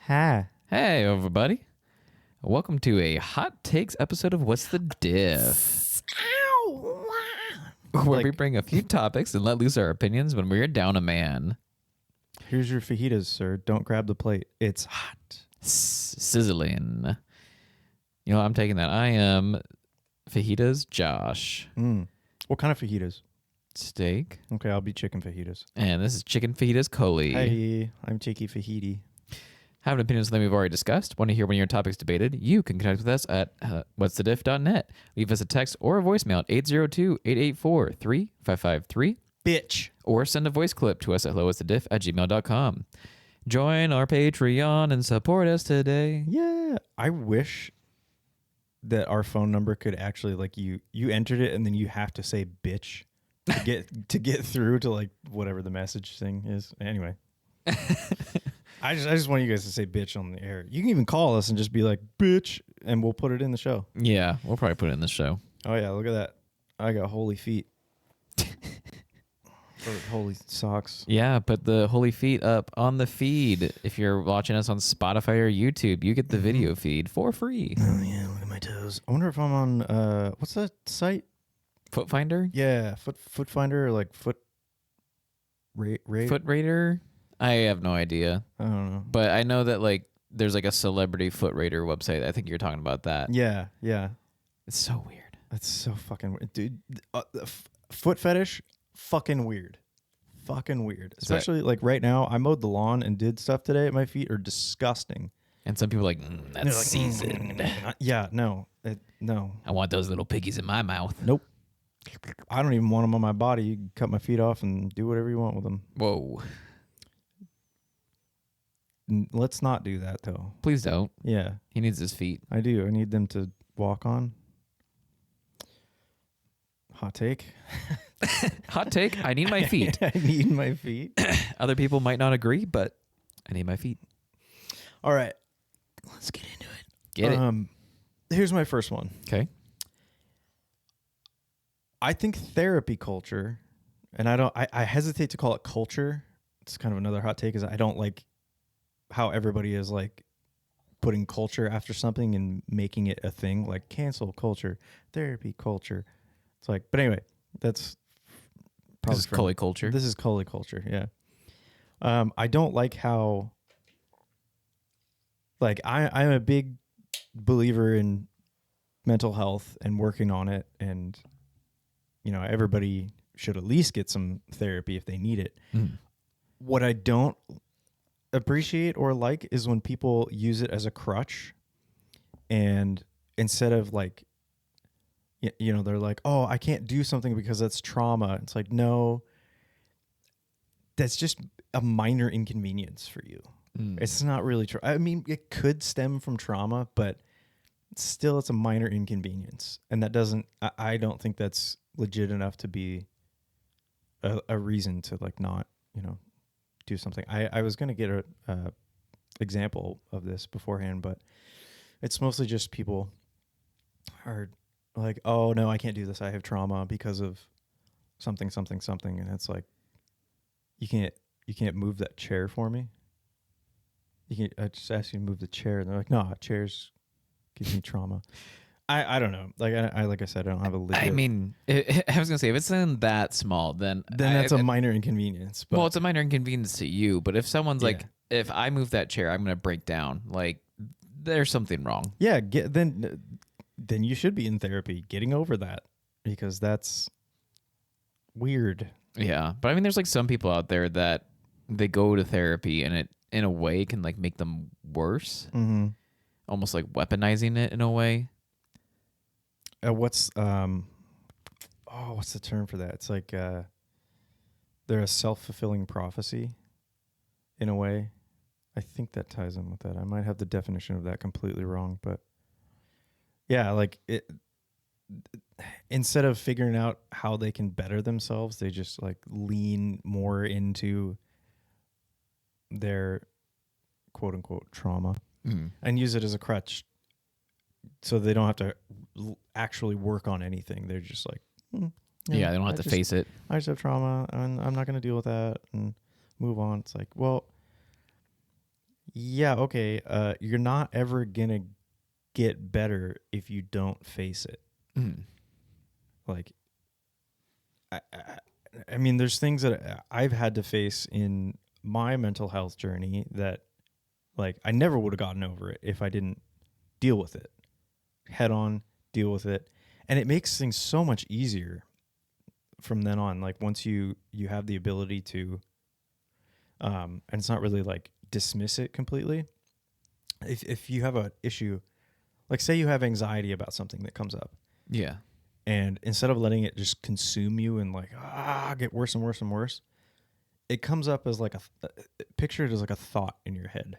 Hi. Hey, everybody. Welcome to a hot takes episode of What's the Diff? Where we bring a few topics and let loose our opinions when we're down a man. Here's your fajitas, sir. Don't grab the plate. It's hot. Sizzling. You know, I'm taking that. I am fajitas Josh. What kind of fajitas? Steak. Okay, I'll be chicken fajitas. And this is chicken fajitas Coley. Hey, I'm Cheeky Fajiti. Have an opinion on something we've already discussed? Want to hear one of your topics debated? You can connect with us at whatsthediff.net. Leave us a text or a voicemail at 802-884-3553. Bitch. Or send a voice clip to us at hellowhatsthediff@gmail.com. Join our Patreon and support us today. Yeah. I wish that our phone number could actually, like, you entered it and then you have to say bitch to get through to, like, whatever the message thing is. Anyway. I just want you guys to say bitch on the air. You can even call us and just be like, bitch, and we'll put it in the show. Yeah, we'll probably put it in the show. Oh, yeah, look at that. I got holy feet. Holy socks. Yeah, put the holy feet up on the feed. If you're watching us on Spotify or YouTube, you get the video feed for free. Oh, yeah, look at my toes. I wonder if I'm on, what's that site? Foot Finder? Yeah, Foot Finder or like Foot Foot Raider? I have no idea. I don't know. But I know that like there's like a celebrity foot raider website. I think you're talking about that. Yeah. It's so weird. That's so fucking weird. Dude, foot fetish, fucking weird. Fucking weird. Especially like right now, I mowed the lawn and did stuff today. My feet are disgusting. And some people are like, that's Like, seasoned. Yeah, no. No. I want those little piggies in my mouth. Nope. I don't even want them on my body. You can cut my feet off and do whatever you want with them. Whoa. Let's not do that, though. Please don't. Yeah. He needs his feet. I do. I need them to walk on. Hot take. Hot take. I need my feet. I need my feet. Other people might not agree, but I need my feet. All right. Let's get into it. Get it. Here's my first one. Okay. I think therapy culture, and I hesitate to call it culture. It's kind of another hot take, is I don't like how everybody is like putting culture after something and making it a thing, like cancel culture, therapy culture. It's like, but anyway, that's probably This is Coley culture. This is Coley culture, yeah. I don't like how, like, I'm a big believer in mental health and working on it, and you know, everybody should at least get some therapy if they need it. What I don't appreciate or like is when people use it as a crutch, and instead of like, you know, they're like, oh, I can't do something because that's trauma. It's like, no, that's just a minor inconvenience for you. It's not really true. I mean, it could stem from trauma, but still it's a minor inconvenience. And that doesn't, I don't think that's legit enough to be a reason to like not, you know, do something. I was going to get a example of this beforehand, but it's mostly just people are like, oh no, I can't do this. I have trauma because of something. And it's like, you can't move that chair for me. I just asked you to move the chair, and they're like, no, chairs give me trauma. I don't know. Like like I said, I don't have a legit. I mean, I was gonna say if it's in that small, then that's a minor inconvenience. But well, it's a minor inconvenience to you. But if someone's like, if I move that chair, I'm gonna break down. Like, there's something wrong. Yeah. Then you should be in therapy, getting over that, because that's weird. Yeah, but I mean, there's like some people out there that they go to therapy and it in a way can like make them worse. Almost like weaponizing it in a way. What's the term for that? It's like they're a self-fulfilling prophecy in a way. I think that ties in with that. I might have the definition of that completely wrong, but yeah, like it, instead of figuring out how they can better themselves, they just like lean more into their quote unquote trauma and use it as a crutch, so they don't have to actually work on anything. They're just like, yeah, they don't have to face it. I just have trauma and I'm not going to deal with that and move on. It's like, well, Yeah, okay. You're not ever gonna get better if you don't face it. Mm. Like, I mean, there's things that I've had to face in my mental health journey that, like, I never would have gotten over it if I didn't deal with it head on, deal with it, and it makes things so much easier from then on. Like once you have the ability to, and it's not really like dismiss it completely. If you have an issue, like say you have anxiety about something that comes up, Yeah. and instead of letting it just consume you and like get worse and worse and worse, it comes up as like picture it as like a thought in your head,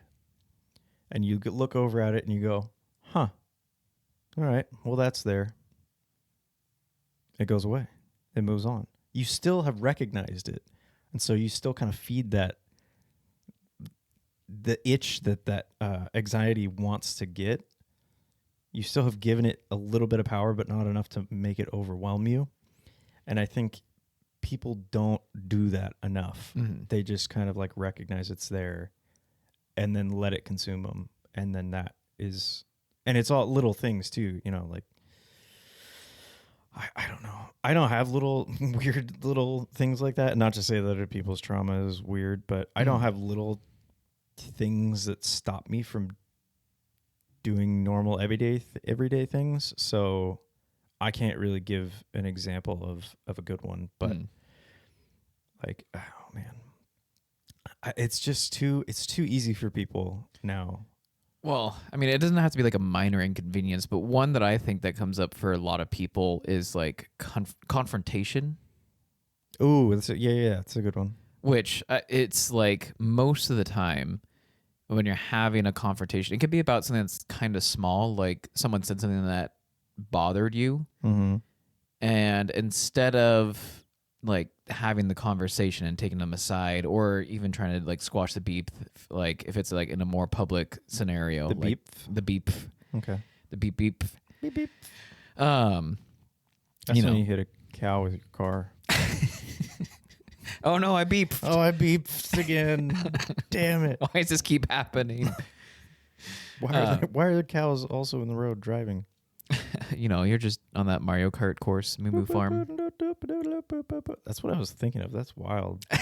and you look over at it and you go, huh, all right, well that's there. It goes away. It moves on. You still have recognized it, and so you still kind of feed that the itch that anxiety wants to get. You still have given it a little bit of power, but not enough to make it overwhelm you. And I think people don't do that enough. Mm-hmm. They just kind of like recognize it's there and then let it consume them. And then that is, and it's all little things too, you know, like, I don't know. I don't have little weird little things like that. Not to say that other people's trauma is weird, but I don't have little things that stop me from doing normal everyday things. So I can't really give an example of a good one, but like, oh man, it's too easy for people now. Well, I mean, it doesn't have to be like a minor inconvenience, but one that I think that comes up for a lot of people is like confrontation. Oh, yeah, that's a good one. Which it's like most of the time when you're having a confrontation, it could be about something that's kind of small, like someone said something that bothered you, and instead of like having the conversation and taking them aside, or even trying to like squash the beep, like if it's like in a more public scenario, The like beep? the beep, Okay. the beep beep, Beep beep. That's That's when you hit a cow with your car. Oh no, I beeped. Oh, I beeped again. Damn it. Why does this keep happening? Why are the cows also in the road driving? You're just on that Mario Kart course, Moo Moo Farm. That's what I was thinking of. That's wild. I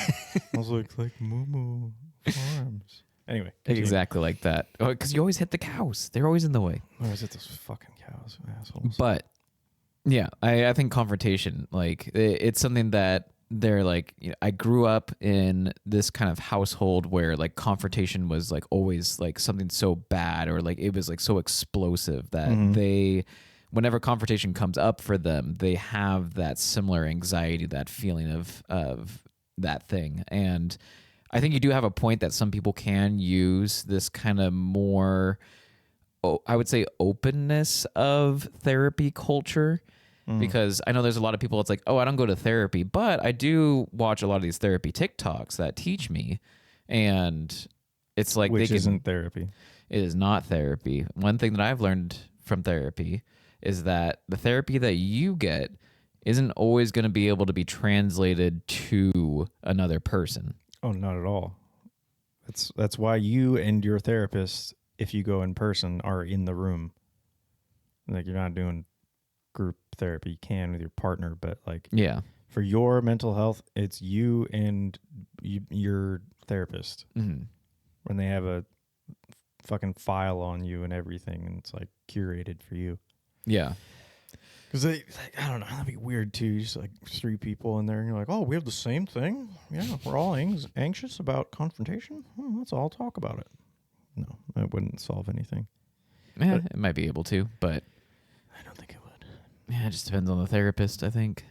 was like Moo Moo Farms. Anyway, continue. Exactly like that. Because you always hit the cows. They're always in the way. I always hit those fucking cows, assholes. But yeah, I think confrontation, like it's something that they're like, I grew up in this kind of household where like confrontation was like always like something so bad, or like it was like so explosive that whenever confrontation comes up for them, they have that similar anxiety, that feeling of that thing. And I think you do have a point that some people can use this kind of more, I would say, openness of therapy culture. Because I know there's a lot of people that's like, oh, I don't go to therapy, but I do watch a lot of these therapy TikToks that teach me. And it's like, which isn't therapy. It is not therapy. One thing that I've learned from therapy is that the therapy that you get isn't always going to be able to be translated to another person. Oh, not at all. That's why you and your therapist, if you go in person, are in the room. Like you're not doing group therapy. You can with your partner, but like for your mental health, it's you and your therapist. When they have a fucking file on you and everything, and it's like curated for you. Yeah. Because I don't know, that'd be weird too. Just like three people in there, and you're like, oh, we have the same thing. Yeah, we're all anxious about confrontation. Let's all talk about it. No, it wouldn't solve anything. Yeah, it might be able to, but I don't think it would. Yeah, it just depends on the therapist, I think.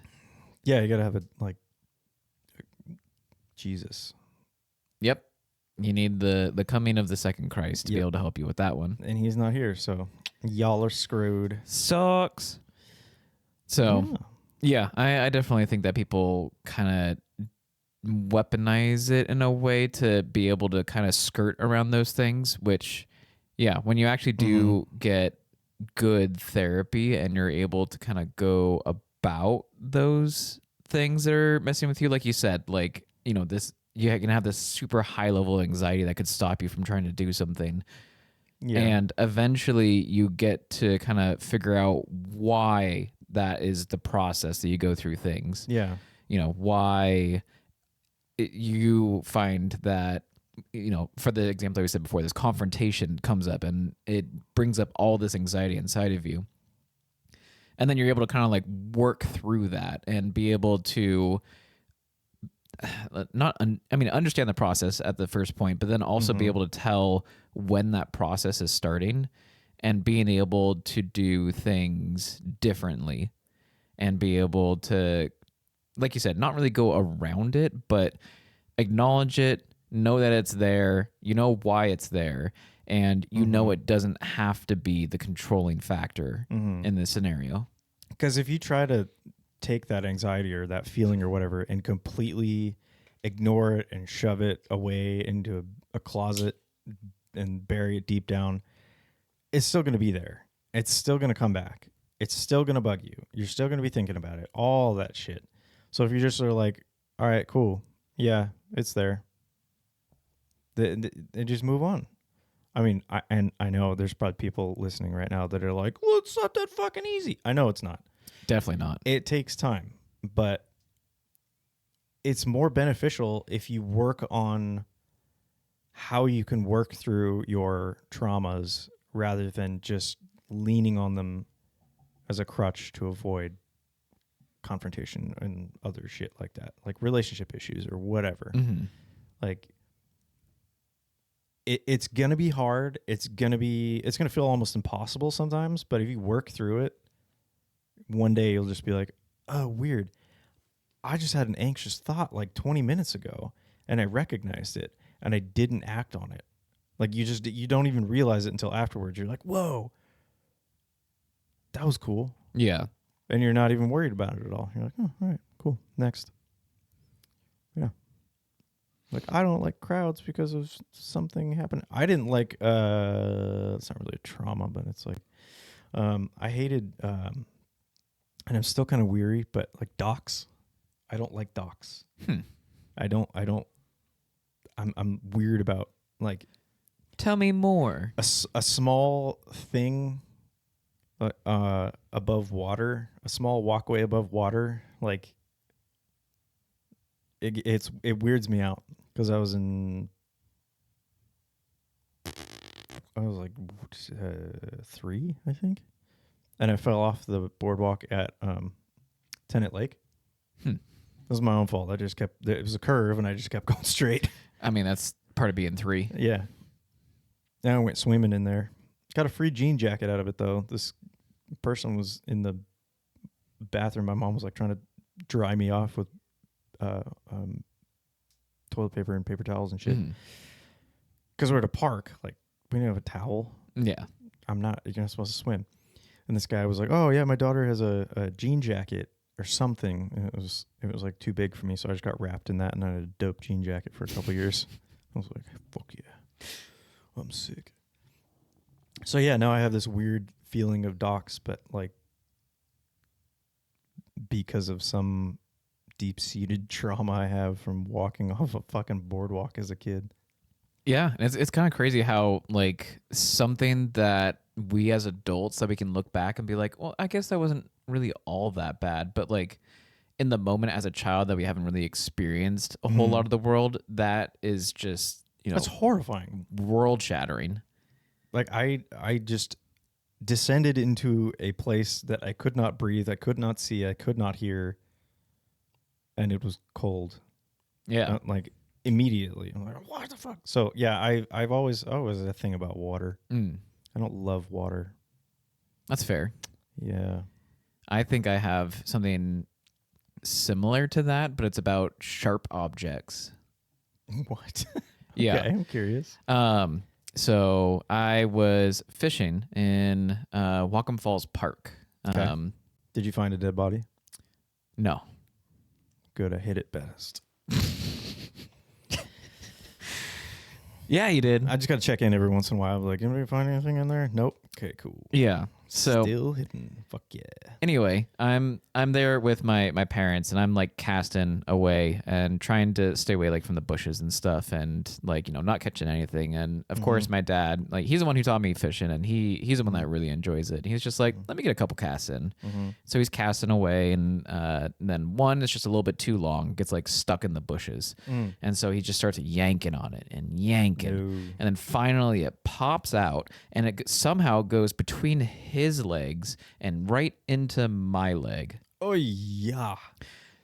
Yeah, you gotta have it like Jesus. Yep. You need the coming of the second Christ to be able to help you with that one. And he's not here, so y'all are screwed. Sucks. So, yeah, I definitely think that people kind of weaponize it in a way to be able to kind of skirt around those things, which, yeah, when you actually do get good therapy and you're able to kind of go about those things that are messing with you, like you said, like, this, you can have this super high level of anxiety that could stop you from trying to do something. Yeah. And eventually you get to kind of figure out why that is the process that you go through things. Yeah. You know, why you find that, you know, for the example that we said before, this confrontation comes up and it brings up all this anxiety inside of you. And then you're able to kind of like work through that and be able to understand the process at the first point, but then also be able to tell when that process is starting and being able to do things differently and be able to, like you said, not really go around it, but acknowledge it, know that it's there, you know why it's there, and you know it doesn't have to be the controlling factor in this scenario. Because if you try to take that anxiety or that feeling or whatever and completely ignore it and shove it away into a closet and bury it deep down, it's still going to be there. It's still going to come back. It's still going to bug you. You're still going to be thinking about it, all that shit. So if you're just sort of like, all right, cool. Yeah, it's there. Then just move on. I mean, I know there's probably people listening right now that are like, well, it's not that fucking easy. I know it's not. Definitely not. It takes time, but it's more beneficial if you work on how you can work through your traumas rather than just leaning on them as a crutch to avoid confrontation and other shit like that, like relationship issues or whatever. Like it's going to be hard. It's going to feel almost impossible sometimes, but if you work through it, one day you'll just be like, oh, weird. I just had an anxious thought like 20 minutes ago and I recognized it and I didn't act on it. Like you don't even realize it until afterwards. You're like, whoa, that was cool. Yeah. And you're not even worried about it at all. You're like, oh, all right, cool. Next. Yeah. Like, I don't like crowds because of something happened. I didn't like, it's not really a trauma, but it's like, I hated, and I'm still kind of weary, but like docks. I don't like docks. I'm weird about like. Tell me more. A small thing above water, a small walkway above water, like it weirds me out because I was like 3, I think, and I fell off the boardwalk at Tennant Lake. It was my own fault. It was a curve and I just kept going straight. I mean, that's part of being 3. Yeah. And I went swimming in there. Got a free jean jacket out of it, though. This person was in the bathroom. My mom was like trying to dry me off with toilet paper and paper towels and shit. Because we're at a park. Like, we didn't have a towel. Yeah. You're not supposed to swim. And this guy was like, oh, yeah, my daughter has a jean jacket or something. And it was like too big for me, so I just got wrapped in that, and I had a dope jean jacket for a couple years. I was like, fuck yeah. I'm sick. So yeah, now I have this weird feeling of docks, but like because of some deep-seated trauma I have from walking off a fucking boardwalk as a kid. Yeah, and it's kind of crazy how like something that we as adults that we can look back and be like, well, I guess that wasn't really all that bad, but like in the moment as a child that we haven't really experienced a whole lot of the world, that is just, you know, that's horrifying, world shattering. Like I just descended into a place that I could not breathe, I could not see, I could not hear, and it was cold. Yeah. Like immediately. I'm like, what the fuck? So yeah, I've always a thing about water. I don't love water. That's fair. Yeah. I think I have something similar to that, but it's about sharp objects. What? Yeah. Okay, I'm curious. So I was fishing in Whatcom Falls Park. Okay. Did you find a dead body? No. Good, I hit it best. Yeah, you did. I just got to check in every once in a while. Like, anybody find anything in there? Nope. Okay, cool. Yeah. So still hidden. Fuck yeah. anyway, I'm there with my parents, and I'm like casting away and trying to stay away like from the bushes and stuff, and like not catching anything. And of course, my dad, like he's the one who taught me fishing, and he's the one that really enjoys it. He's just like, let me get a couple casts in. So he's casting away, and then one is just a little bit too long, gets like stuck in the bushes, and so he just starts yanking on it and yanking, and then finally it pops out, and it somehow goes between his legs and right into my leg. Oh yeah.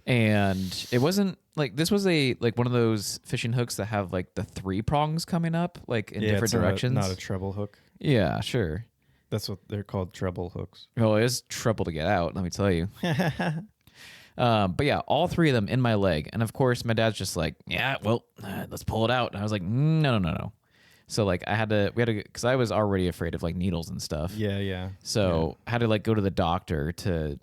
And it wasn't like, this was a like one of those fishing hooks that have like the 3 prongs coming up like in different directions. Not a treble hook. Yeah, sure. That's what they're called, treble hooks. Well, it is trouble to get out, let me tell you. But yeah, all 3 of them in my leg. And of course, my dad's just like, yeah, well, let's pull it out. And I was like, no. So like we had to, because I was already afraid of like needles and stuff. Yeah. So I had to like go to the doctor to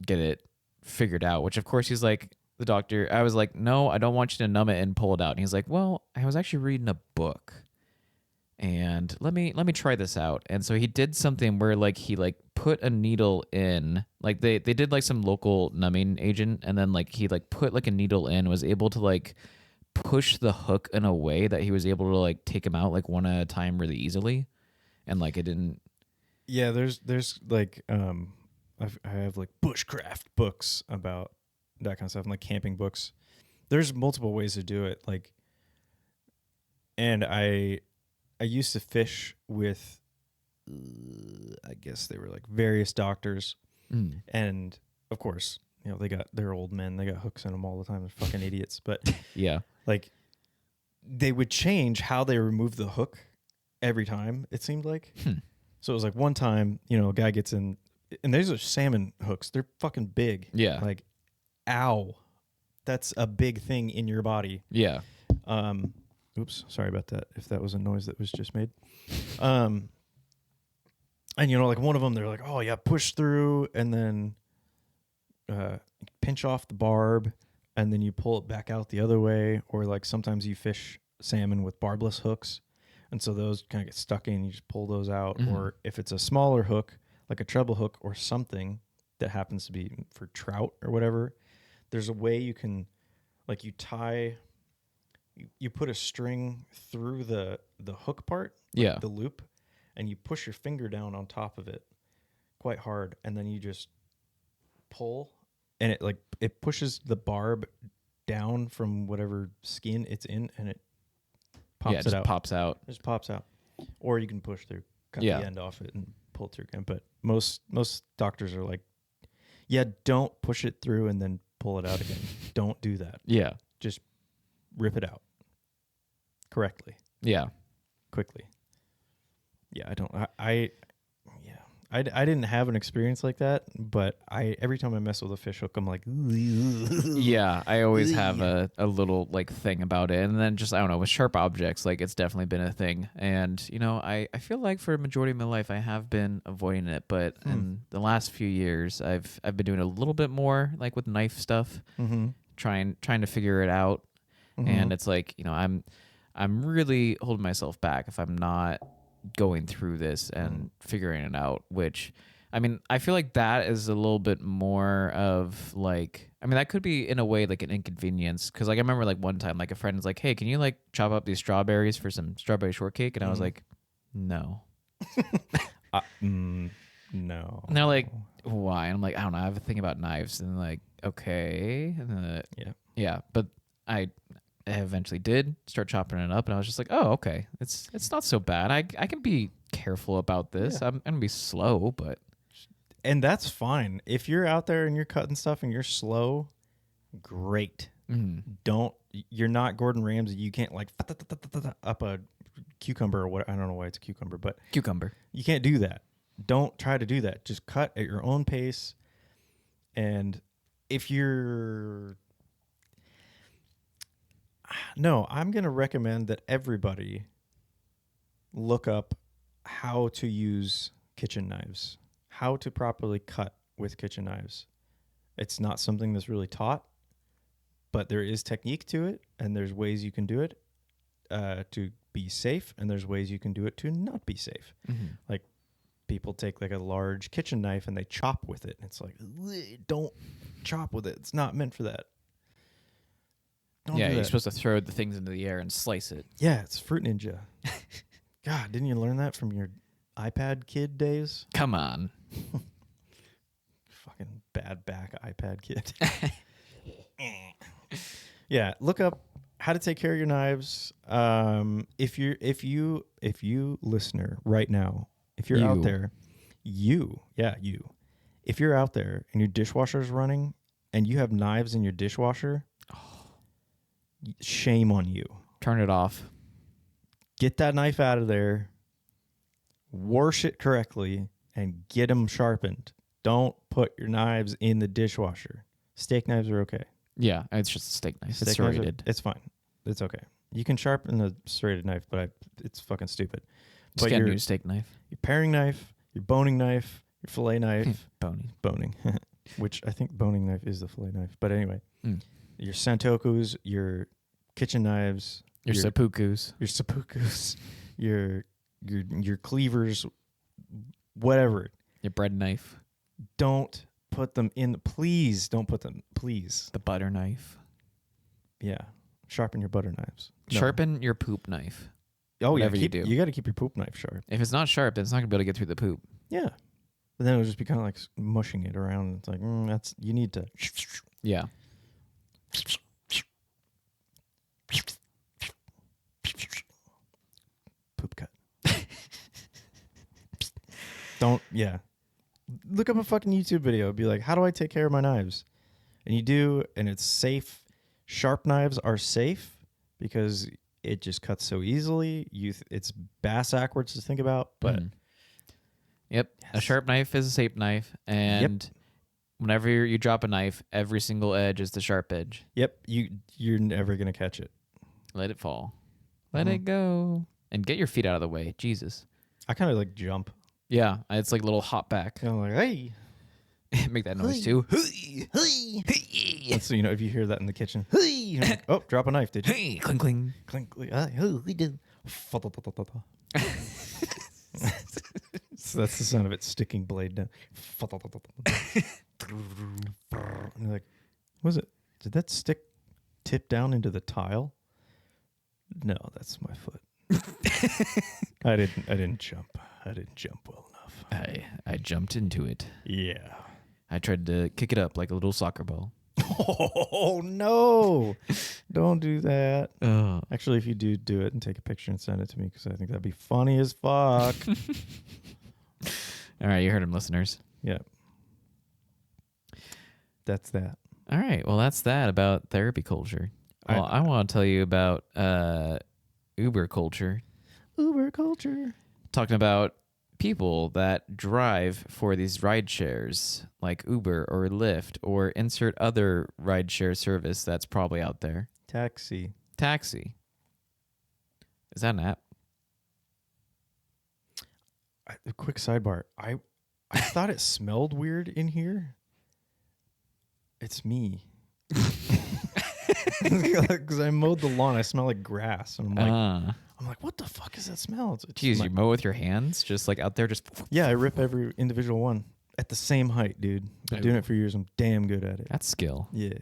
get it figured out, which of course he's like, the doctor, I was like, no, I don't want you to numb it and pull it out. And he's like, well, I was actually reading a book and let me try this out. And so he did something where like he like put a needle in, like they did like some local numbing agent, and then like he like put like a needle in, was able to like push the hook in a way that he was able to like take him out like one at a time really easily, and like it didn't. Yeah, there's like I have like bushcraft books about that kind of stuff, and like camping books. There's multiple ways to do it, like, and I used to fish with I guess they were like various doctors, and of course, they're old men, they got hooks in them all the time, they're fucking idiots, but Yeah. like they would change how they remove the hook every time, it seemed like. So it was like one time, a guy gets in, and these are salmon hooks. They're fucking big. Yeah. Like, ow. That's a big thing in your body. Yeah. Oops, sorry about that, if that was a noise that was just made. And like one of them, they're like, oh yeah, push through, and then pinch off the barb, and then you pull it back out the other way. Or like sometimes you fish salmon with barbless hooks, and so those kind of get stuck in, you just pull those out. Or if it's a smaller hook, like a treble hook or something that happens to be for trout or whatever, there's a way you can, like, you tie, you put a string through the hook part, like the loop, and you push your finger down on top of it quite hard, and then you just pull, and it pushes the barb down from whatever skin it's in, and it pops it out. Pops out. It just pops out. Or you can push through, cut the end off it, and pull it through again. But most doctors are like, yeah, don't push it through and then pull it out again. Don't do that. Yeah. Just rip it out correctly. Yeah. Quickly. Yeah, I didn't have an experience like that, but every time I mess with a fish hook, I'm like, yeah, I always have a little like thing about it. And then just, I don't know, with sharp objects, like it's definitely been a thing. And, I feel like for a majority of my life, I have been avoiding it. But in the last few years, I've been doing a little bit more like with knife stuff, trying to figure it out. And it's like, I'm really holding myself back if I'm not going through this and figuring it out, which, I mean, I feel like that is a little bit more of like, I mean, that could be in a way like an inconvenience, because like I remember like one time like a friend was like, hey, can you like chop up these strawberries for some strawberry shortcake? And I was like, no. No. And they're like, why? And I'm like, I don't know, I have a thing about knives. And like, okay. And then, yeah, but I eventually did start chopping it up, and I was just like, oh, okay, it's not so bad. I can be careful about this. I'm gonna be slow, and that's fine. If you're out there and you're cutting stuff and you're slow, great. You're not Gordon Ramsay. You can't like up a cucumber or what. I don't know why it's a cucumber, but cucumber. You can't do that. Don't try to do that. Just cut at your own pace. And if you're I'm going to recommend that everybody look up how to use kitchen knives, how to properly cut with kitchen knives. It's not something that's really taught, but there is technique to it, and there's ways you can do it to be safe, and there's ways you can do it to not be safe. Like, people take like a large kitchen knife and they chop with it. And it's like, don't chop with it. It's not meant for that. Don't do You're that. supposed to throw the things into the air and slice it. Yeah, it's Fruit Ninja. God, didn't you learn that from your iPad kid days? Come on. Fucking bad back iPad kid. Yeah, look up how to take care of your knives. If you listener right now, if you're out there, you. If you're out there and your dishwasher is running and you have knives in your dishwasher, shame on you. Turn it off. Get that knife out of there, wash it correctly, and get them sharpened. Don't put your knives in the dishwasher. Steak knives are okay. Yeah, it's just a steak knife. It's Steak knives serrated. it's fine. It's okay. You can sharpen a serrated knife, but it's fucking stupid. Just get a new steak knife. Your paring knife, your boning knife, your fillet knife. Boning. Which I think boning knife is the fillet knife. But anyway, your santokus, your kitchen knives, your seppukus, your cleavers, whatever. Your bread knife. Don't put them in. Please don't put them. Please. The butter knife. Yeah. Sharpen your butter knives. No. Sharpen your poop knife. Oh, whatever yeah. you do. You got to keep your poop knife sharp. If it's not sharp, then it's not going to be able to get through the poop. Yeah. But then it'll just be kind of like mushing it around. It's like, you need to. Yeah. Poop cut. Don't, yeah. Look up a fucking YouTube video. Be like, how do I take care of my knives? And you do, and it's safe. Sharp knives are safe because it just cuts so easily. It's bass backwards to think about, but. Yep. Yes. A sharp knife is a safe knife. And whenever you drop a knife, every single edge is the sharp edge. Yep. You're never going to catch it. Let it fall. Let it go. And get your feet out of the way. Jesus. I kind of like jump. Yeah. It's like a little hop back. I'm like, hey. Make that noise too. Hey. So, if you hear that in the kitchen, hey. Like, oh, drop a knife, did you? Hey, cling, cling. Clink, clink. Oh, we did. So that's the sound of it sticking blade down. And you're like, was it? Did that stick tip down into the tile? No, that's my foot. I didn't jump. I didn't jump well enough. I jumped into it. Yeah. I tried to kick it up like a little soccer ball. Oh no! Don't do that. Oh. Actually, if you do it and take a picture and send it to me, because I think that'd be funny as fuck. All right, you heard him, listeners. Yeah. That's that. All right, well, that's that about therapy culture. Well, I want to tell you about Uber culture. Uber culture. Talking about people that drive for these ride shares like Uber or Lyft or insert other ride share service that's probably out there. Taxi. Is that an app? A quick sidebar. I thought it smelled weird in here. It's me. Because I mowed the lawn. I smell like grass. And I'm like, what the fuck is that smell? Jeez, you mow with your hands? Just like out there? Yeah, I rip every individual one at the same height, dude. Been doing it for years. I'm damn good at it. That's skill. Yeah.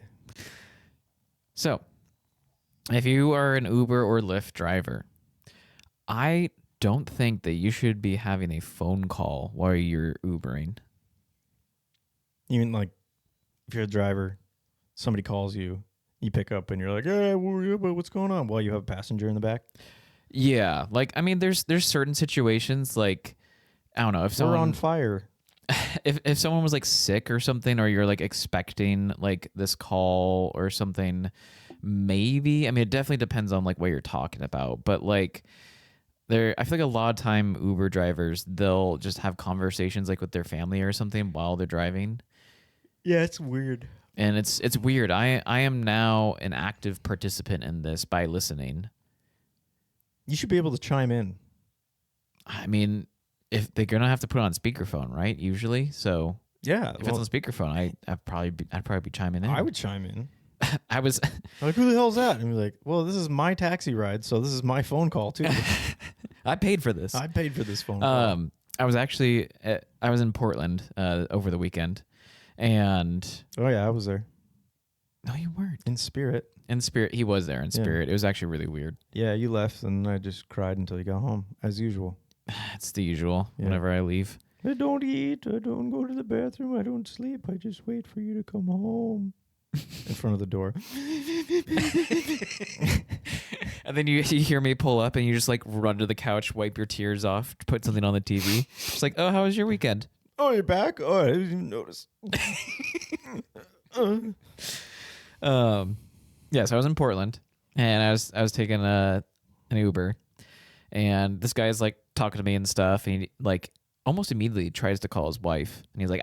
So, if you are an Uber or Lyft driver, I don't think that you should be having a phone call while you're Ubering. You mean like if you're a driver, somebody calls you, you pick up and you're like, hey, what's going on? While you have a passenger in the back? Yeah. Like, I mean, there's certain situations like, I don't know. If someone, we're on fire. If someone was like sick or something, or you're like expecting like this call or something, maybe. I mean, it definitely depends on like what you're talking about. But like, I feel like a lot of time Uber drivers, they'll just have conversations like with their family or something while they're driving. Yeah, it's weird. And it's weird. I am now an active participant in this by listening. You should be able to chime in. I mean, if they're gonna have to put it on speakerphone, right? Usually, so yeah. If it's on speakerphone, I'd probably be chiming in. I would chime in. I was like, who the hell's that? And be like, well, this is my taxi ride, so this is my phone call too. I paid for this. I paid for this phone call. I was actually I was in Portland over the weekend, and Oh yeah, I was there no, you weren't. in spirit. In spirit, he was there in spirit. It was actually really weird. Yeah, you left, and I just cried until you got home, as usual. It's the usual. Yeah. Whenever I leave, I don't eat. I don't go to the bathroom. I don't sleep. I just wait for you to come home. In front of the door. and then you hear me pull up, and you just like run to the couch, wipe your tears off, put something on the TV. It's like, oh, how was your weekend? Oh, you're back? Oh, I didn't even notice. Yeah, so I was in Portland, and I was taking an Uber, and this guy's like talking to me and stuff, and he like almost immediately tries to call his wife, and he's like,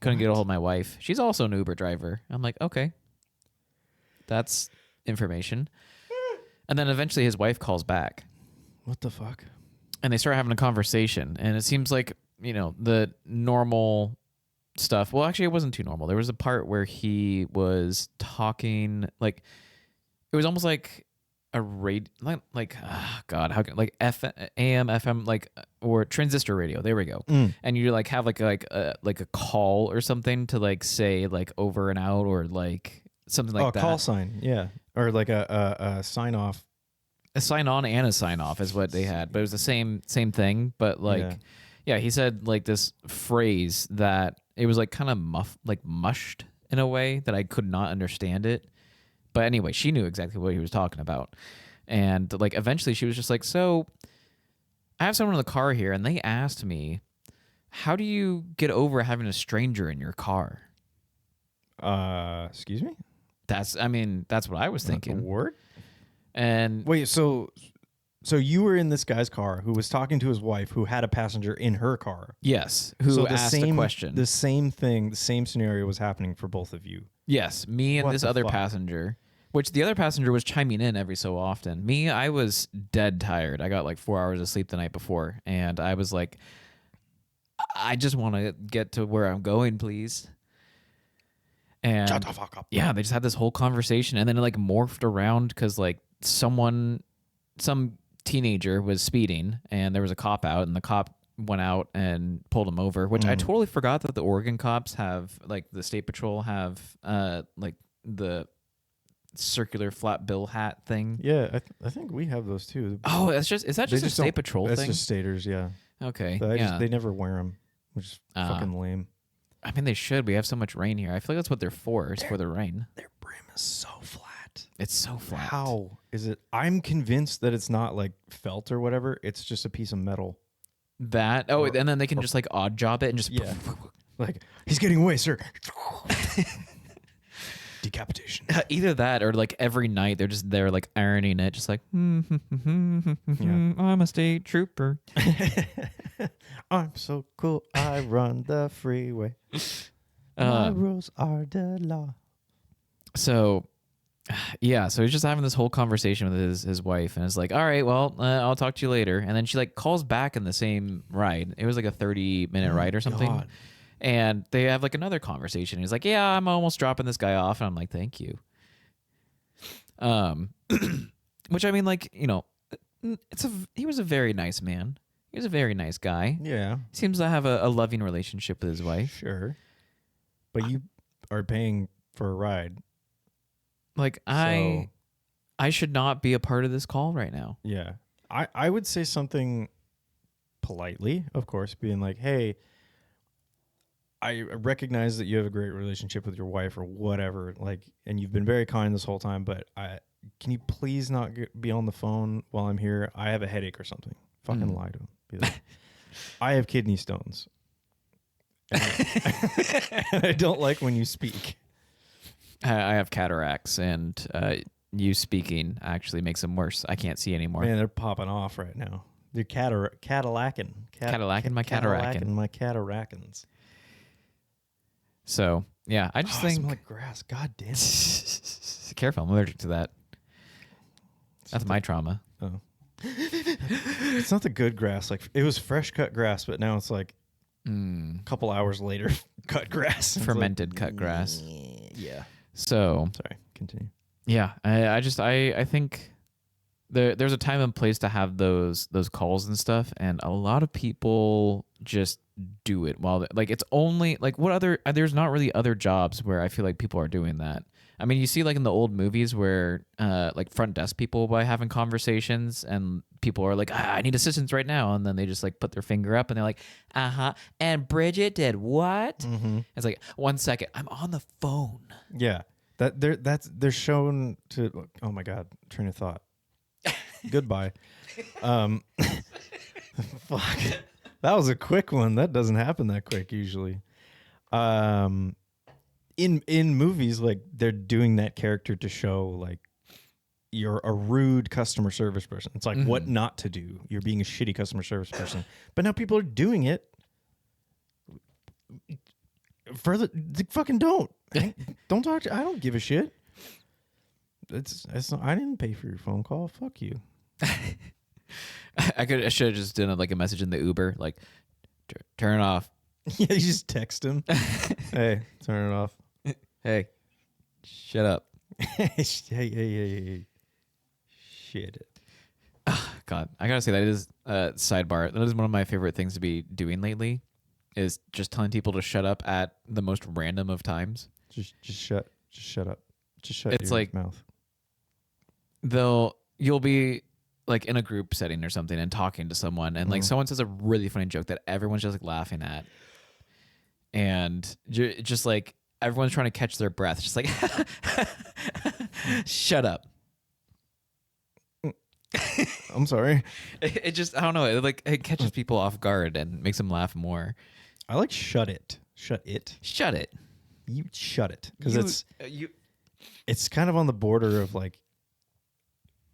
couldn't get a hold of my wife. She's also an Uber driver. I'm like, okay, that's information. And then eventually his wife calls back, What the fuck? and they start having a conversation, and it seems like, you know, the normal stuff. Well, actually, it wasn't too normal. There was a part where he was talking like it was almost like a God, how can like AM, FM, like or transistor radio. There we go. And you like have like a call or something to like say like over and out or like something like that. Call sign, yeah, or like a sign off. A sign on and a sign off is what they had, but it was the same thing. But like, yeah, he said like this phrase that it was like kind of mushed in a way that I could not understand it. But anyway, she knew exactly what he was talking about. And like eventually she was just like, so I have someone in the car here and they asked me, how do you get over having a stranger in your car? Excuse me? That's what I was thinking. A word? And wait, so you were in this guy's car who was talking to his wife who had a passenger in her car. Yes, who asked a question. The same thing, the same scenario was happening for both of you. Yes, me and this other passenger, which the other passenger was chiming in every so often. Me, I was dead tired. I got like 4 hours of sleep the night before, and I was like, I just want to get to where I'm going, please. And shut the fuck up. Yeah, they just had this whole conversation, and then it like morphed around because like some teenager was speeding, and there was a cop out, and the cop went out and pulled him over, which I totally forgot that the Oregon cops have, like the state patrol have like the circular flat bill hat thing. Yeah, I think we have those too. Oh, is that just a state patrol thing? That's just staters, yeah. Okay, they never wear them, which is fucking lame. I mean, they should. We have so much rain here. I feel like that's what they're for. It's for the rain. Their brim is so flat. It's so flat. How is it? I'm convinced that it's not like felt or whatever. It's just a piece of metal. And then they can just like odd job it and just like he's getting away, sir. Decapitation. Either that or like every night they're just there like ironing it, just like I'm a state trooper. I'm so cool. I run the freeway. My rules are the law. So, yeah. So he's just having this whole conversation with his wife, and it's like, all right, well, I'll talk to you later. And then she like calls back in the same ride. It was like a 30-minute ride or something. God. And they have like another conversation. He's like, yeah, I'm almost dropping this guy off. And I'm like, thank you. Which I mean, like, you know, he was a very nice man. He was a very nice guy. Yeah. Seems to have a loving relationship with his wife. Sure. But you are paying for a ride. Like, I should not be a part of this call right now. Yeah. I would say something politely, of course, being like, hey, I recognize that you have a great relationship with your wife or whatever, like, and you've been very kind this whole time, but can you please not be on the phone while I'm here? I have a headache or something. Fucking lie to him. Be like, I have kidney stones. And I don't like when you speak. I have cataracts, and you speaking actually makes them worse. I can't see anymore. Man, they're popping off right now. They're Cadillacing. Cadillacing my cataracts. My cataractins. So, yeah, I just think... I smell like grass. God damn it. Careful, I'm allergic to that. That's my trauma. Oh. It's not the good grass. Like, it was fresh cut grass, but now it's like a couple hours later, cut grass. Fermented cut grass. Yeah. So... Sorry, continue. Yeah, I think there's a time and place to have those calls and stuff, and a lot of people just do it while like it's only like what other there's not really other jobs where I feel like people are doing that. I mean, you see like in the old movies where like front desk people by having conversations and people are like, I need assistance right now, and then they just like put their finger up and they're like, and Bridget did what? It's like 1 second, I'm on the phone. Yeah, they're shown to. Oh my god, train of thought. Goodbye. Fuck. That was a quick one. That doesn't happen that quick usually. In movies, like they're doing that character to show like you're a rude customer service person. It's like what not to do. You're being a shitty customer service person. But now people are doing it. Further, fucking don't. Don't talk to. I don't give a shit. It's not, I didn't pay for your phone call. Fuck you. I should have just done like a message in the Uber, like turn it off. Yeah, you just text him. Hey, turn it off. Hey, shut up. Hey. Shit. God, I gotta say that is sidebar. That is one of my favorite things to be doing lately, is just telling people to shut up at the most random of times. Just shut up. Just shut It's your like mouth. You'll be like in a group setting or something and talking to someone, and like someone says a really funny joke that everyone's just like laughing at, and just like everyone's trying to catch their breath, just like shut up. I'm sorry. It just, I don't know, it catches people off guard and makes them laugh more. I like shut it. Shut it. Shut it. You shut it, because it's kind of on the border of like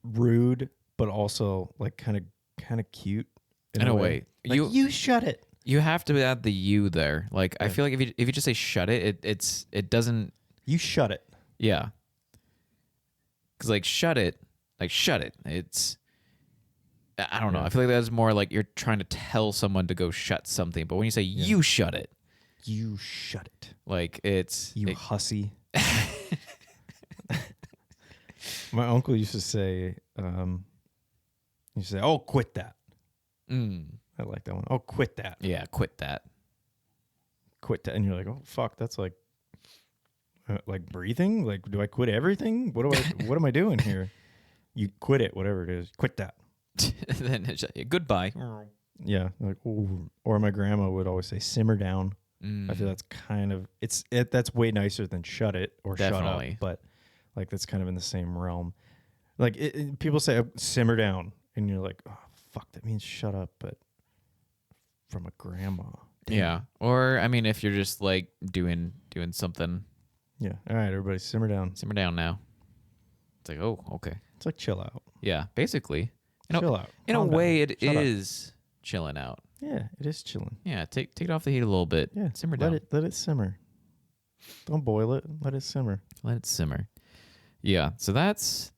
rude, but also like kind of cute in a way. Like, you shut it. You have to add the you there. Like I feel like if you just say shut it, it doesn't. You shut it. Yeah. Because like shut it. It's. I don't know. I feel like that's more like you're trying to tell someone to go shut something. But when you say you shut it. You shut it. Like it's. You hussy. My uncle used to say, oh, quit that. I like that one. Oh, quit that. Yeah, quit that. Quit that. And you're like, oh, fuck, that's like breathing? Like, do I quit everything? What am I doing here? You quit it, whatever it is. Quit that. Then it's goodbye. Yeah. Like, ooh. Or my grandma would always say, simmer down. I feel that's kind of, that's way nicer than shut it or Definitely. shut up. But like, that's kind of in the same realm. Like people say, simmer down. And you're like, oh, fuck, that means shut up. But from a grandma. Damn. Yeah. Or, I mean, if you're just like doing something. Yeah. All right, everybody, simmer down. Simmer down now. It's like, oh, okay. It's like chill out. Yeah, basically. Chill out. In a way, it Shut is chilling out. Yeah, it is chilling. Yeah, take it off the heat a little bit. Yeah, simmer down. Let it simmer. Don't boil it. Let it simmer. Let it simmer. Yeah, so that's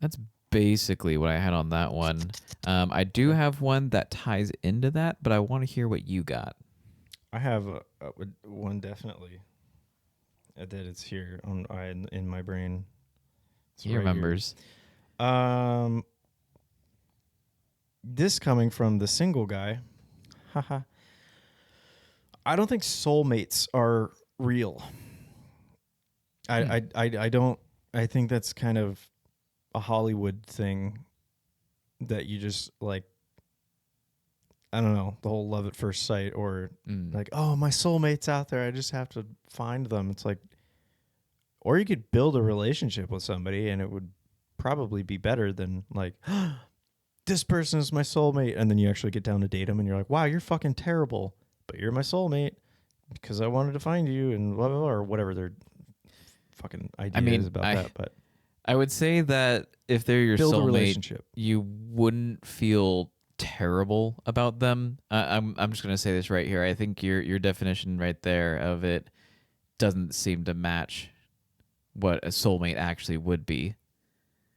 basically what I had on that one. I do have one that ties into that, but I want to hear what you got. I have one definitely that it's here in my brain. He remembers. This coming from the single guy. Haha. I don't think soulmates are real. I don't. I think that's kind of a Hollywood thing that you just like. I don't know, the whole love at first sight, or like, oh, my soulmate's out there. I just have to find them. It's like, or you could build a relationship with somebody and it would probably be better than like, this person is my soulmate. And then you actually get down to date them and you're like, wow, you're fucking terrible, but you're my soulmate because I wanted to find you and blah, blah, blah, or whatever their fucking idea is about that. But I would say that if they're your build a soulmate, relationship. You wouldn't feel terrible about them. I'm just gonna say this right here. I think your definition right there of it doesn't seem to match what a soulmate actually would be.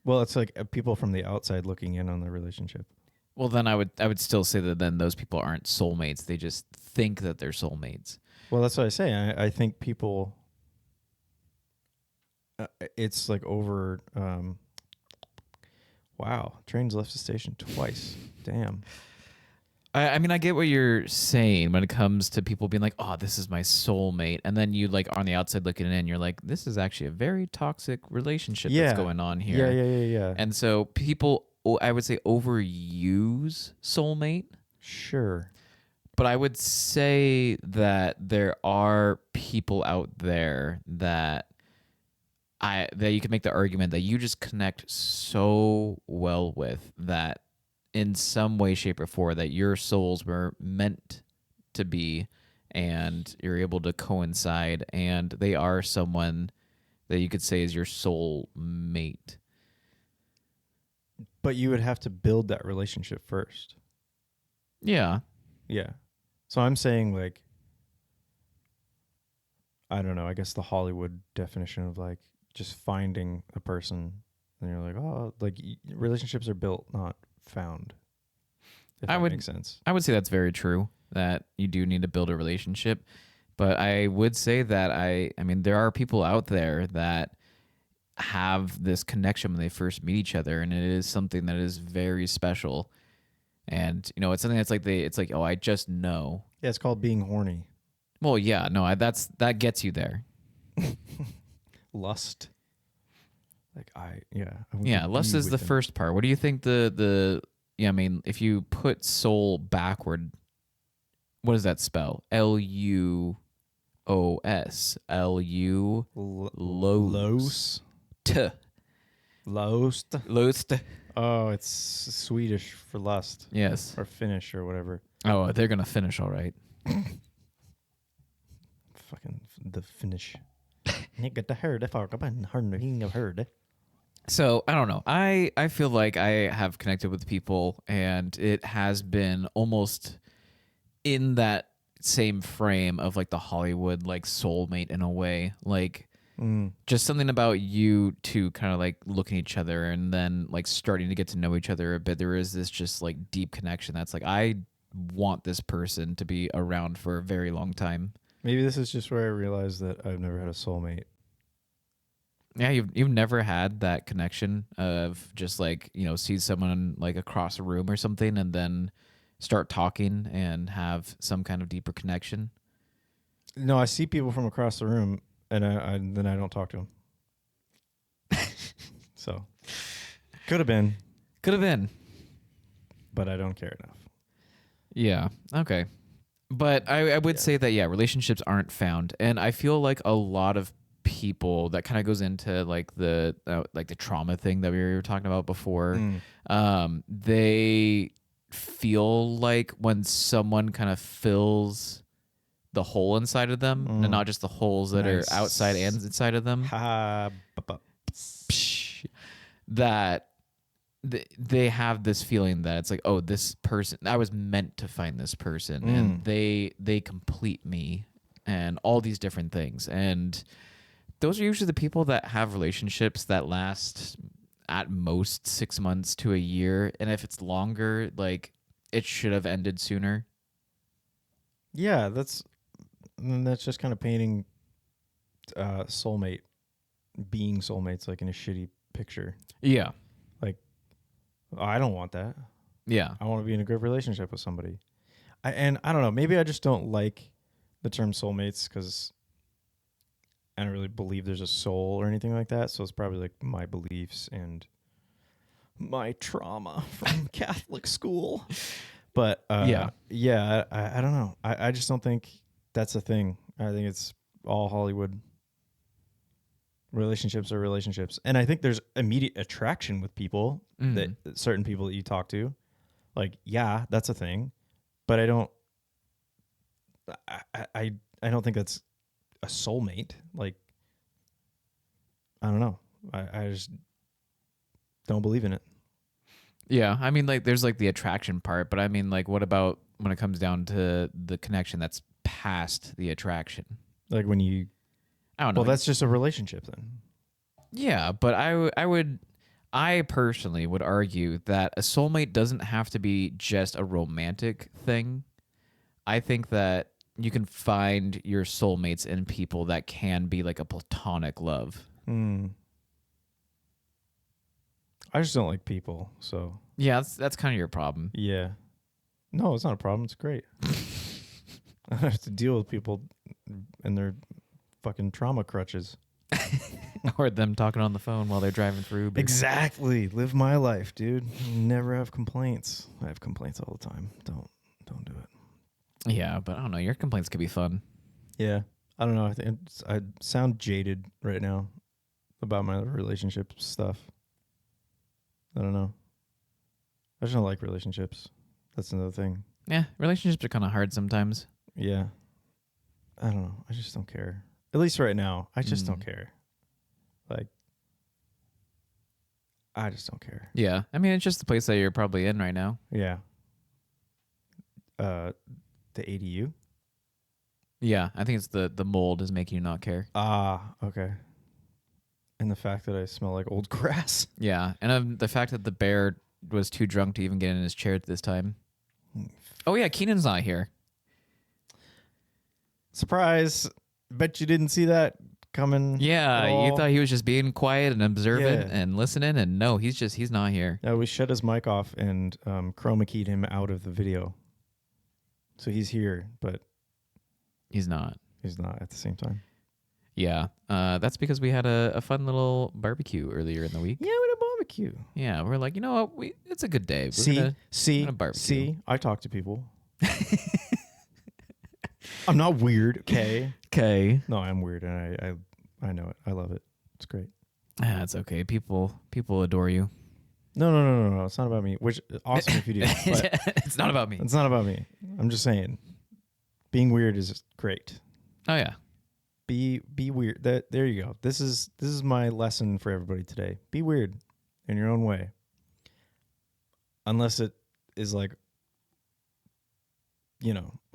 Well, it's like people from the outside looking in on the relationship. Well, then I would still say that then those people aren't soulmates. They just think that they're soulmates. Well, that's what I say. I think people. It's like over. Wow. Train's left the station twice. Damn. I mean, I get what you're saying when it comes to people being like, "Oh, this is my soulmate," and then you like on the outside looking in, you're like, "This is actually a very toxic relationship that's going on here." Yeah. And so people, I would say, overuse soulmate, Sure. but I would say that there are people out there that that you can make the argument that you just connect so well with that in some way, shape, or form that your souls were meant to be, and you're able to coincide, and they are someone that you could say is your soul mate. But you would have to build that relationship first. Yeah. Yeah. So I'm saying, like, I don't know, I guess the Hollywood definition of like just finding a person and you're like, oh, like relationships are built, not found. If that makes sense. I would say that's very true, that you do need to build a relationship. But I would say that I mean, there are people out there that have this connection when they first meet each other, and it is something that is very special. And you know, it's something that's like it's like, oh, I just know. Yeah, it's called being horny. Well, yeah, no, that gets you there. Lust. Like Yeah, lust is the first part. What do you think yeah, I mean, if you put soul backward, what does that spell? Luos. Los. Lost. Lost. Oh, it's Swedish for lust. Yes. Or Finnish or whatever. Oh, they're gonna finish all right. Fucking the Finnish. So I don't know. I feel like I have connected with people, and it has been almost in that same frame of like the Hollywood like soulmate in a way, like just something about you two kind of like looking at each other and then like starting to get to know each other a bit. There is this just like deep connection that's like, I want this person to be around for a very long time. Maybe this is just where I realized that I've never had a soulmate. Yeah, you've never had that connection of just like, you know, see someone like across a room or something and then start talking and have some kind of deeper connection. No, I see people from across the room and then I don't talk to them. So could have been, but I don't care enough. Yeah. Okay. But I would say that, yeah, relationships aren't found. And I feel like a lot of people, that kind of goes into like the trauma thing that we were talking about before. They feel like when someone kind of fills the hole inside of them, and not just the holes that are outside and inside of them, that they have this feeling that it's like, oh, this person, I was meant to find this person, and they complete me, and all these different things. And those are usually the people that have relationships that last at most 6 months to a year, and if it's longer, like it should have ended sooner. Yeah, that's just kind of painting being soulmates like in a shitty picture. Yeah. Like, I don't want that. Yeah. I want to be in a good relationship with somebody. I don't know, maybe I just don't like the term soulmates because I don't really believe there's a soul or anything like that. So it's probably like my beliefs and my trauma from Catholic school. But I don't know. I just don't think that's a thing. I think it's all Hollywood. Relationships are relationships. And I think there's immediate attraction with people, that certain people that you talk to. Like, yeah, that's a thing. But I don't think that's a soulmate. Like, I don't know. I just don't believe in it. Yeah, I mean, like, there's like the attraction part, but I mean, like, what about when it comes down to the connection that's past the attraction? Like when you, I don't know. Well, that's just a relationship then. Yeah, but I personally would argue that a soulmate doesn't have to be just a romantic thing. I think that you can find your soulmates in people that can be like a platonic love. I just don't like people. So Yeah, that's kind of your problem. yeah. No, it's not a problem. It's great. I don't have to deal with people and their fucking trauma crutches. Or them talking on the phone while they're driving for Uber. Exactly. Live my life, dude. Never have complaints. I have complaints all the time. Don't do it. Yeah, but I don't know. Your complaints could be fun. Yeah. I don't know. I sound jaded right now about my relationship stuff. I don't know. I just don't like relationships. That's another thing. Yeah, relationships are kind of hard sometimes. Yeah. I don't know. I just don't care. At least right now, I just don't care. Like, I just don't care. Yeah, I mean, it's just the place that you're probably in right now. Yeah. The ADU? Yeah, I think it's the mold is making you not care. Ah, okay. And the fact that I smell like old grass. Yeah, and the fact that the bear was too drunk to even get in his chair at this time. Oh yeah, Keenan's not here. Surprise. Bet you didn't see that coming. Yeah, you thought he was just being quiet and observant Yeah. and listening, and no, he's not here. No, we shut his mic off and chroma keyed him out of the video. So he's here, but He's not. he's not at the same time. Yeah, that's because we had a fun little barbecue earlier in the week. Yeah, we had a barbecue. Yeah, we're like, you know what? It's a good day. We're gonna barbecue. I talk to people. I'm not weird, okay? Okay. No, I'm weird, and I know it. I love it. It's great. Yeah, it's okay. People adore you. No. It's not about me. Which awesome if you do. But It's not about me. it's not about me. I'm just saying, being weird is great. Oh yeah. Be weird. There you go. This is my lesson for everybody today. Be weird in your own way. Unless it is like,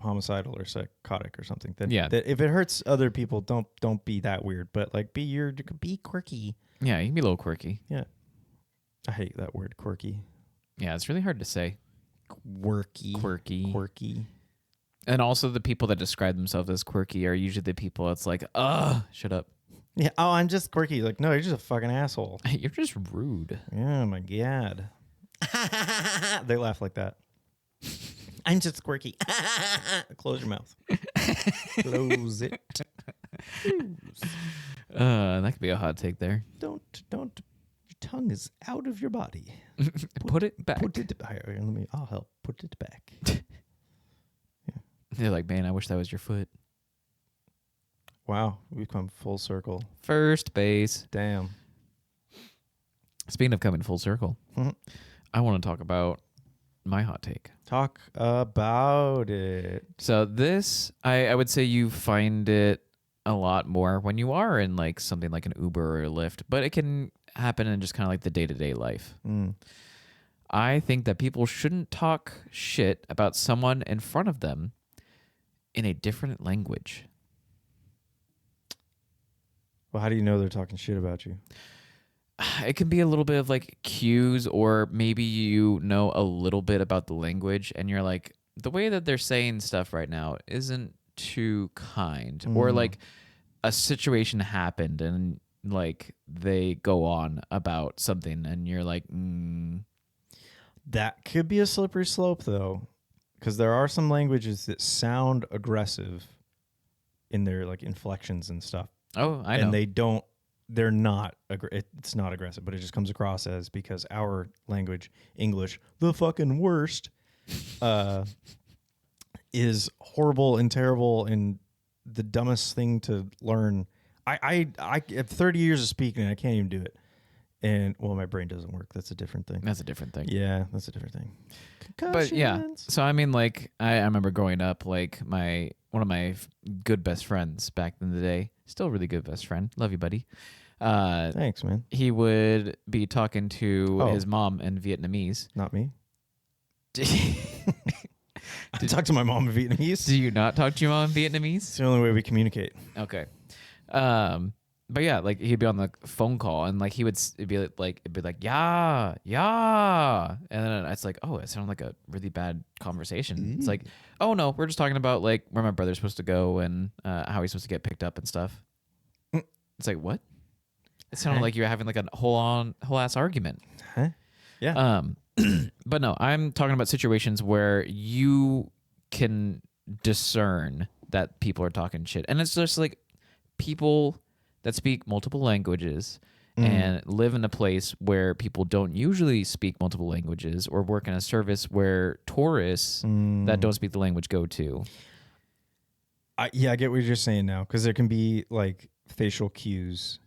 homicidal or psychotic or something. Then Yeah. that if it hurts other people, don't be that weird. But like be quirky. Yeah, you can be a little quirky. Yeah. I hate that word, quirky. Yeah, it's really hard to say. Quirky. And also the people that describe themselves as quirky are usually the people that's like, shut up. Yeah. Oh, I'm just quirky. Like, no, you're just a fucking asshole. You're just rude. Oh my God. They laugh like that. I'm just quirky. Close your mouth. Close it. That could be a hot take there. Don't. Your tongue is out of your body. Put it back. I'll help. Put it back. They're like, man, I wish that was your foot. Wow, we've come full circle. First base. Damn. Speaking of coming full circle, Mhm. I want to talk about my hot take. Talk about it. So this, I would say you find it a lot more when you are in like something like an Uber or a Lyft, but it can happen in just kind of like the day-to-day life. I think that people shouldn't talk shit about someone in front of them in a different language. Well, how do you know they're talking shit about you? It can be a little bit of like cues, or maybe you know a little bit about the language and you're like, the way that they're saying stuff right now isn't too kind. Or like a situation happened and like they go on about something and you're like, That could be a slippery slope, though, because there are some languages that sound aggressive in their like inflections and stuff. Oh, I know. And they're not, it's not aggressive, but it just comes across as, because our language, English, the fucking worst, is horrible and terrible and the dumbest thing to learn. I have 30 years of speaking and I can't even do it. And well, my brain doesn't work. That's a different thing. That's a different thing. Yeah, that's a different thing. But yeah, so I mean, like I remember growing up, like one of my good best friends back in the day, still really good best friend. Love you, buddy. Thanks, man. He would be talking to his mom in Vietnamese. Not me. I talk to my mom in Vietnamese. Do you not talk to your mom in Vietnamese? It's the only way we communicate. Okay. But yeah, like he'd be on the phone call and like it'd be like yeah, and then it's like, oh, it sounded like a really bad conversation. It's like, oh no, we're just talking about like where my brother's supposed to go and how he's supposed to get picked up and stuff. It's like, what? It sounded like you were having like a whole ass argument. Huh? Yeah. But no, I'm talking about situations where you can discern that people are talking shit. And it's just like people that speak multiple languages and live in a place where people don't usually speak multiple languages or work in a service where tourists that don't speak the language go to. I get what you're saying now, because there can be like facial cues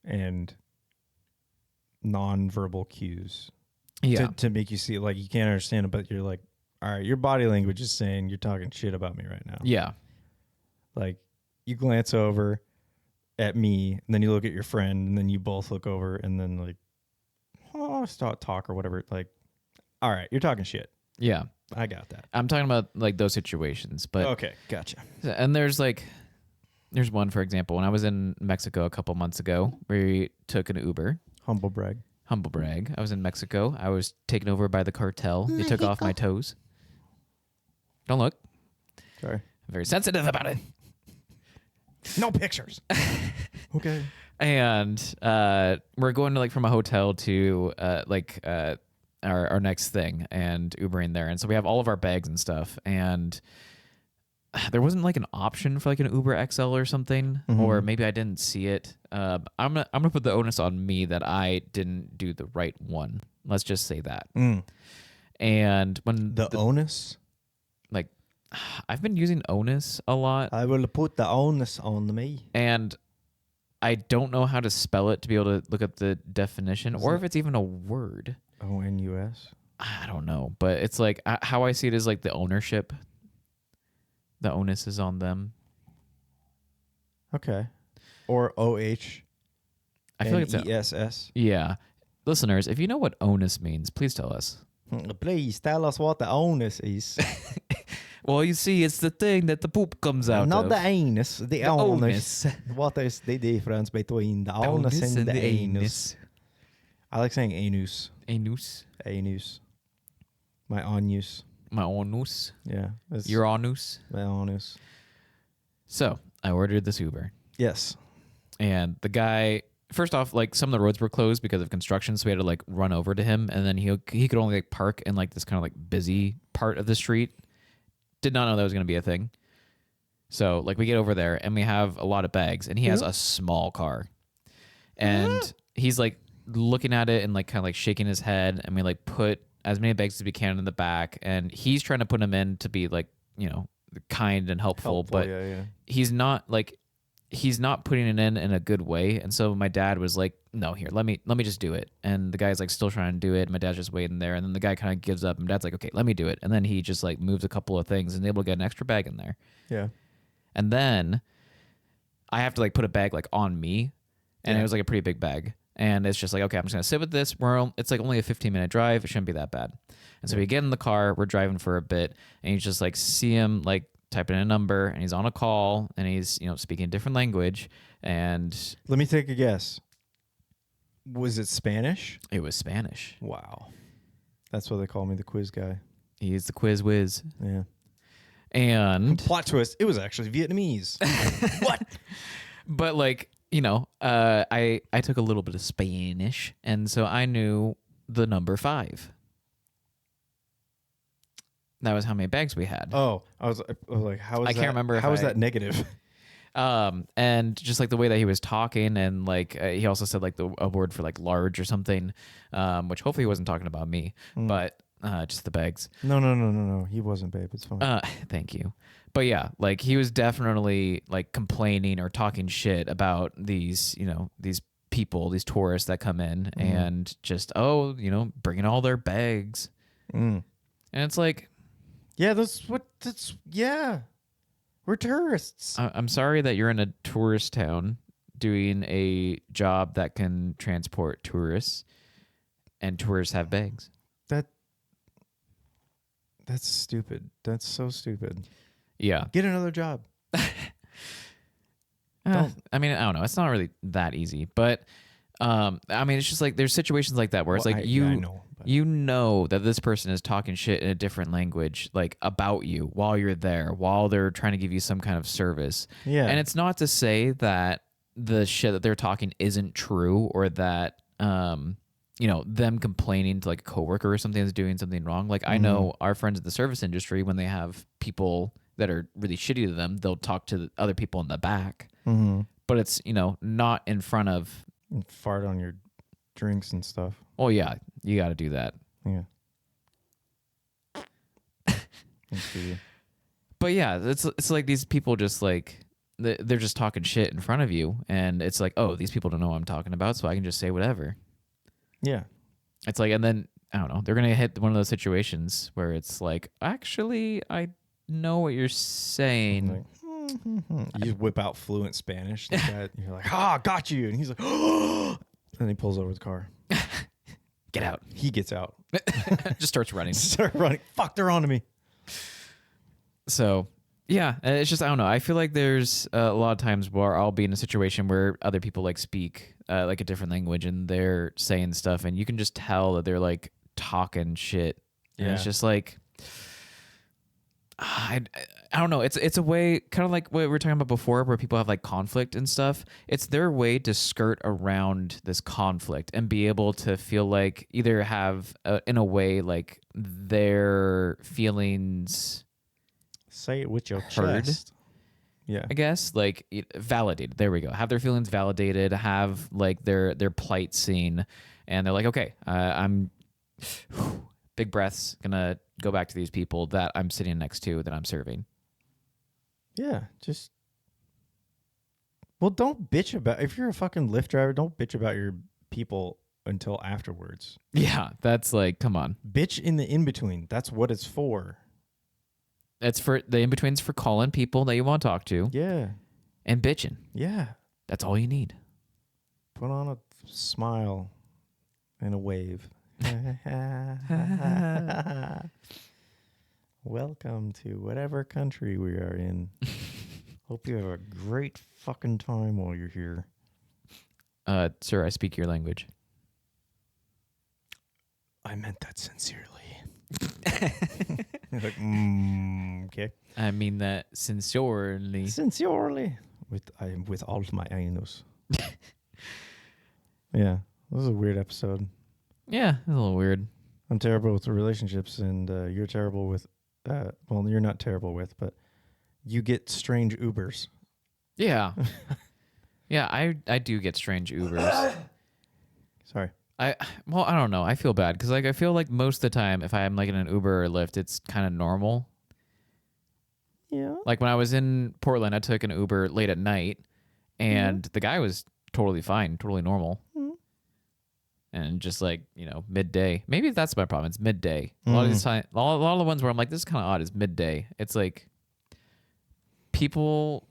and non-verbal cues to make you see, like, you can't understand it, but you're like, all right, your body language is saying you're talking shit about me right now. Yeah. Like, you glance over at me, and then you look at your friend, and then you both look over, and then like, oh, start talk or whatever. Like, all right, you're talking shit. Yeah. I got that. I'm talking about like those situations, but okay, gotcha. And there's one, for example, when I was in Mexico a couple months ago, we took an Uber. Humble brag. I was in Mexico. I was taken over by the cartel. They took off my toes. Don't look. Sorry. I'm very sensitive about it. No pictures. Okay. And we're going to like from a hotel to our next thing and Ubering there. And so we have all of our bags and stuff. And there wasn't like an option for like an Uber XL or something, or maybe I didn't see it. I'm gonna put the onus on me that I didn't do the right one. Let's just say that. And when the onus, like, I've been using onus a lot. I will put the onus on me. And I don't know how to spell it to be able to look up the definition, or if it's even a word. ONUS. I don't know, but it's like how I see it is like the ownership. The onus is on them. Okay. Or OH. I feel like it's ESS. Yeah. Listeners, if you know what onus means, please tell us. Please tell us what the onus is. Well, you see, it's the thing that the poop comes out Not of. the anus, the onus. What is the difference between the onus and the anus? I like saying anus. Anus. Anus. My onus. My onus. Yeah. Your onus. My onus. So I ordered this Uber. Yes. And the guy, first off, like some of the roads were closed because of construction, so we had to like run over to him, and then he could only like park in like this kind of like busy part of the street. Did not know that was going to be a thing. So like we get over there and we have a lot of bags, and he has a small car, and he's like looking at it and like kind of like shaking his head, and we like put as many bags as we can in the back, and he's trying to put them in to be like, you know, kind and helpful, but he's not putting it in a good way. And so my dad was like, no, here, let me just do it. And the guy's like still trying to do it. And my dad's just waiting there. And then the guy kind of gives up, and dad's like, okay, let me do it. And then he just like moves a couple of things and able to get an extra bag in there. Yeah. And then I have to like put a bag like on me, and it was like a pretty big bag. And it's just like, okay, I'm just going to sit with this. It's like only a 15-minute drive. It shouldn't be that bad. And so we get in the car, we're driving for a bit, and you just like see him like typing in a number, and he's on a call, and he's, you know, speaking a different language. And let me take a guess. Was it Spanish? It was Spanish. Wow. That's why they call me the quiz guy. He's the quiz whiz. Yeah. And plot twist, it was actually Vietnamese. What? But like, you know, I took a little bit of Spanish, and so I knew the number 5. That was how many bags we had. Oh, I was like, how is I can't remember. How is that negative? And just like the way that he was talking, and like he also said like a word for like large or something, which hopefully he wasn't talking about me, but just the bags. No. He wasn't, babe. It's fine. Thank you. But yeah, like he was definitely like complaining or talking shit about these, you know, these people, these tourists that come in and just, bringing all their bags. And it's like, yeah, we're tourists. I'm sorry that you're in a tourist town doing a job that can transport tourists, and tourists have bags. That's stupid. That's so stupid. Yeah. Get another job. I mean, I don't know. It's not really that easy, but I mean, it's just like there's situations like that where it's like you know that this person is talking shit in a different language, like about you while you're there, while they're trying to give you some kind of service. Yeah. And it's not to say that the shit that they're talking isn't true, or that them complaining to like a coworker or something that's doing something wrong. Like I know our friends in the service industry, when they have people that are really shitty to them, they'll talk to the other people in the back. But it's not in front of. And fart on your drinks and stuff. Oh yeah, you got to do that. Yeah. But yeah, it's like these people just like they're just talking shit in front of you, and it's like, oh, these people don't know what I'm talking about, so I can just say whatever. Yeah. It's like, and then I don't know, they're gonna hit one of those situations where it's like, actually, I know what you're saying. Like, you just whip out fluent Spanish. Like that. You're like, got you. And he's like, oh. And he pulls over the car. Get out. He gets out. Just starts running. Start running. Fuck, they're on to me. So, yeah, it's just, I don't know. I feel like there's a lot of times where I'll be in a situation where other people like speak like a different language, and they're saying stuff, and you can just tell that they're like talking shit. And it's just like, I don't know. It's a way, kind of like what we were talking about before, where people have like conflict and stuff. It's their way to skirt around this conflict and be able to feel like either have, in a way, like their feelings. Say it with your heard. chest. Yeah. I guess like validated. There we go. Have their feelings validated. Have like their plight seen, and they're like, okay, I'm. Big breaths. Gonna go back to these people that I'm sitting next to, that I'm serving. Yeah, just. Well, don't bitch about. If you're a fucking Lyft driver, don't bitch about your people until afterwards. Yeah, that's like, come on. Bitch in the in between. That's what it's for. It's for the in betweens, for calling people that you want to talk to. Yeah. And bitching. Yeah. That's all you need. Put on a smile and a wave. Welcome to whatever country we are in. Hope you have a great fucking time while you're here. Sir, I speak your language. I meant that sincerely. You're like, okay. I mean that sincerely. Sincerely. With all my anus. Yeah. This is a weird episode. Yeah, it's a little weird. I'm terrible with relationships, and you're terrible with... well, you're not terrible with, but you get strange Ubers. Yeah. Yeah, I do get strange Ubers. Sorry. I don't know. I feel bad because like I feel like most of the time if I'm like in an Uber or Lyft, it's kind of normal. Yeah. Like when I was in Portland, I took an Uber late at night, and the guy was totally fine, totally normal. And just like, midday. Maybe that's my problem. It's midday. A lot of these time, a lot of the ones where I'm like, this is kind of odd is midday. It's like people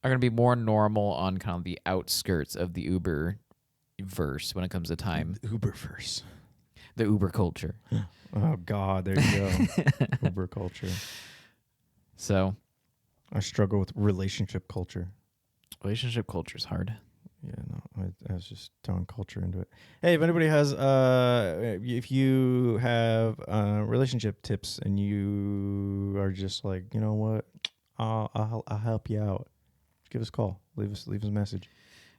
are going to be more normal on kind of the outskirts of the Uber verse when it comes to time. Uber verse. The Uber culture. Oh, God. There you go. Uber culture. So. I struggle with relationship culture. Relationship culture is hard. Yeah, no, I was just throwing culture into it. Hey, if anybody has, if you have relationship tips and you are just like, you know what, I'll help you out. Give us a call. Leave us a message.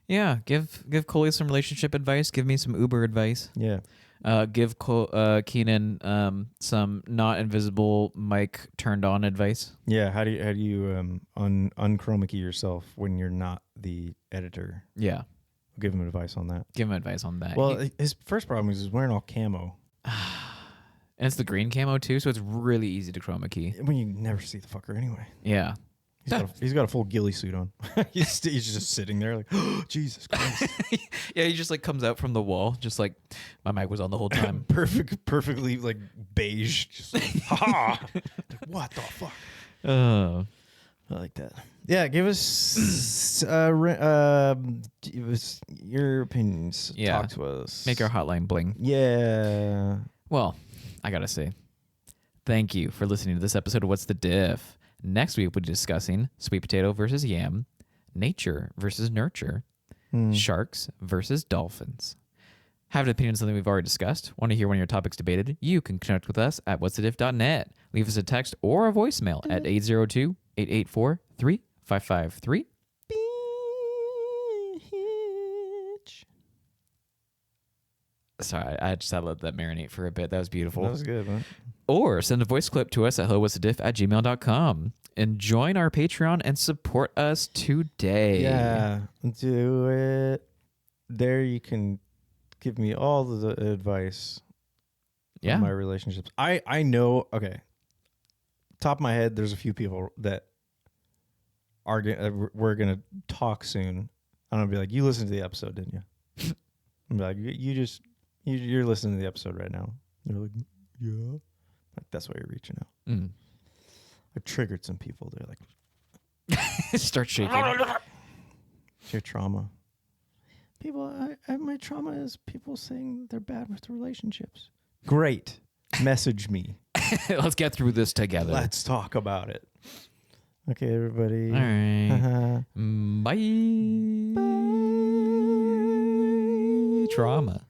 Yeah, give Coley some relationship advice. Give me some Uber advice. Yeah. Give Keenan some not invisible mic turned on advice. Yeah. How do you unchroma key yourself when you're not the editor? Yeah. Give him advice on that. Give him advice on that. Well, his first problem is he's wearing all camo. And it's the green camo too, so it's really easy to chroma key. When you never see the fucker anyway. Yeah. He's got a full ghillie suit on. he's just sitting there like, oh, Jesus Christ. Yeah, he just like comes out from the wall, just like my mic was on the whole time. Perfectly like beige. Just like, ha! Like, what the fuck? Oh, I like that. Yeah, give us your opinions. Yeah. Talk to us. Make our hotline bling. Yeah. Well, I gotta say, thank you for listening to this episode of What's the Diff? Next week, we'll be discussing sweet potato versus yam, nature versus nurture, sharks versus dolphins. Have an opinion on something we've already discussed? Want to hear one of your topics debated? You can connect with us at whatsthediff.net. Leave us a text or a voicemail at 802-884-3553. Sorry, I just had to let that marinate for a bit. That was beautiful. That was good, man. Or send a voice clip to us at hellowhat'sadiff@gmail.com and join our Patreon and support us today. Yeah, do it. There you can give me all the advice on my relationships. I know, okay, top of my head, there's a few people that are we're going to talk soon. I'm going to be like, you listened to the episode, didn't you? I'm like, you're listening to the episode right now. They're like, yeah. Like, that's why you're reaching out. I triggered some people. They're like, start shaking. It's your trauma. People, my trauma is people saying they're bad with relationships. Great. Message me. Let's get through this together. Let's talk about it. Okay, everybody. All right. Bye. Bye. Trauma.